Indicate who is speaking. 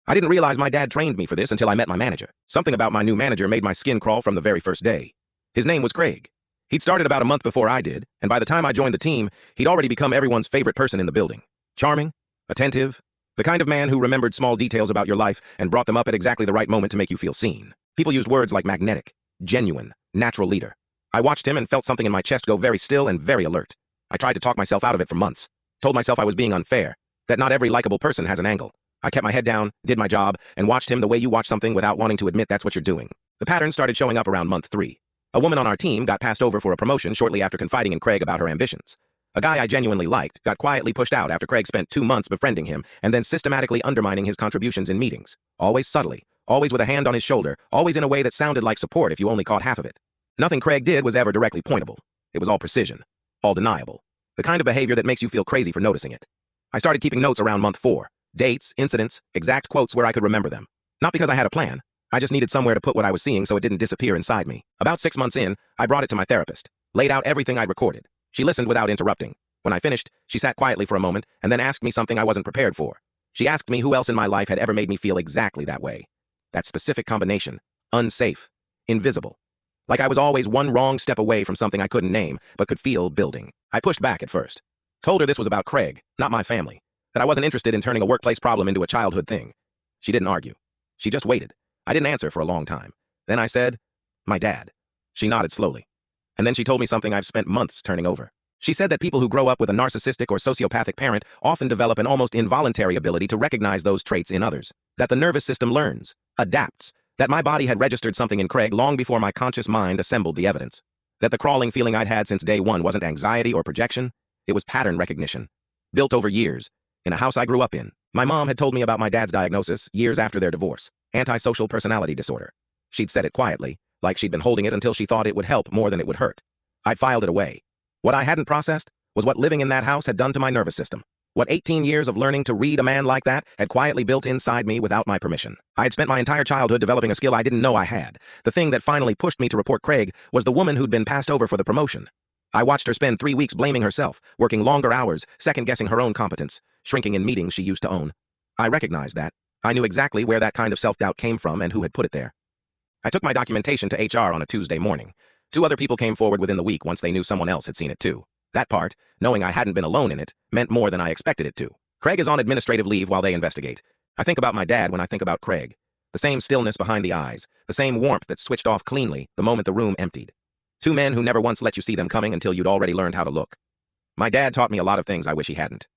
Speaker 1: I didn't realize my dad trained me for this until I met my manager. Something about my new manager made my skin crawl from the very first day. His name was Craig. He'd started about a month before I did, and by the time I joined the team, he'd already become everyone's favorite person in the building. Charming, attentive, the kind of man who remembered small details about your life and brought them up at exactly the right moment to make you feel seen. People used words like magnetic, genuine, natural leader. I watched him and felt something in my chest go very still and very alert. I tried to talk myself out of it for months. Told myself I was being unfair, that not every likable person has an angle. I kept my head down, did my job, and watched him the way you watch something without wanting to admit that's what you're doing. The pattern started showing up around month 3. A woman on our team got passed over for a promotion shortly after confiding in Craig about her ambitions. A guy I genuinely liked got quietly pushed out after Craig spent 2 months befriending him and then systematically undermining his contributions in meetings. Always subtly, always with a hand on his shoulder, always in a way that sounded like support if you only caught half of it. Nothing Craig did was ever directly pointable. It was all precision, all deniable. The kind of behavior that makes you feel crazy for noticing it. I started keeping notes around month 4. Dates, incidents, exact quotes where I could remember them. Not because I had a plan. I just needed somewhere to put what I was seeing so it didn't disappear inside me. About 6 months in, I brought it to my therapist, laid out everything I'd recorded. She listened without interrupting. When I finished, she sat quietly for a moment and then asked me something I wasn't prepared for. She asked me who else in my life had ever made me feel exactly that way. That specific combination. Unsafe. Invisible. Like I was always one wrong step away from something I couldn't name, but could feel building. I pushed back at first. Told her this was about Craig, not my family. That I wasn't interested in turning a workplace problem into a childhood thing. She didn't argue. She just waited. I didn't answer for a long time. Then I said, my dad. She nodded slowly. And then she told me something I've spent months turning over. She said that people who grow up with a narcissistic or sociopathic parent often develop an almost involuntary ability to recognize those traits in others. That the nervous system learns, adapts. That my body had registered something in Craig long before my conscious mind assembled the evidence. That the crawling feeling I'd had since day one wasn't anxiety or projection. It was pattern recognition. Built over years. In a house I grew up in. My mom had told me about my dad's diagnosis years after their divorce. Antisocial personality disorder. She'd said it quietly, like she'd been holding it until she thought it would help more than it would hurt. I'd filed it away. What I hadn't processed was what living in that house had done to my nervous system. What 18 years of learning to read a man like that had quietly built inside me without my permission. I had spent my entire childhood developing a skill I didn't know I had. The thing that finally pushed me to report Craig was the woman who'd been passed over for the promotion. I watched her spend 3 weeks blaming herself, working longer hours, second-guessing her own competence, shrinking in meetings she used to own. I recognized that. I knew exactly where that kind of self-doubt came from and who had put it there. I took my documentation to HR on a Tuesday morning. 2 other people came forward within the week once they knew someone else had seen it too. That part, knowing I hadn't been alone in it, meant more than I expected it to. Craig is on administrative leave while they investigate. I think about my dad when I think about Craig. The same stillness behind the eyes, the same warmth that switched off cleanly the moment the room emptied. 2 men who never once let you see them coming until you'd already learned how to look. My dad taught me a lot of things I wish he hadn't.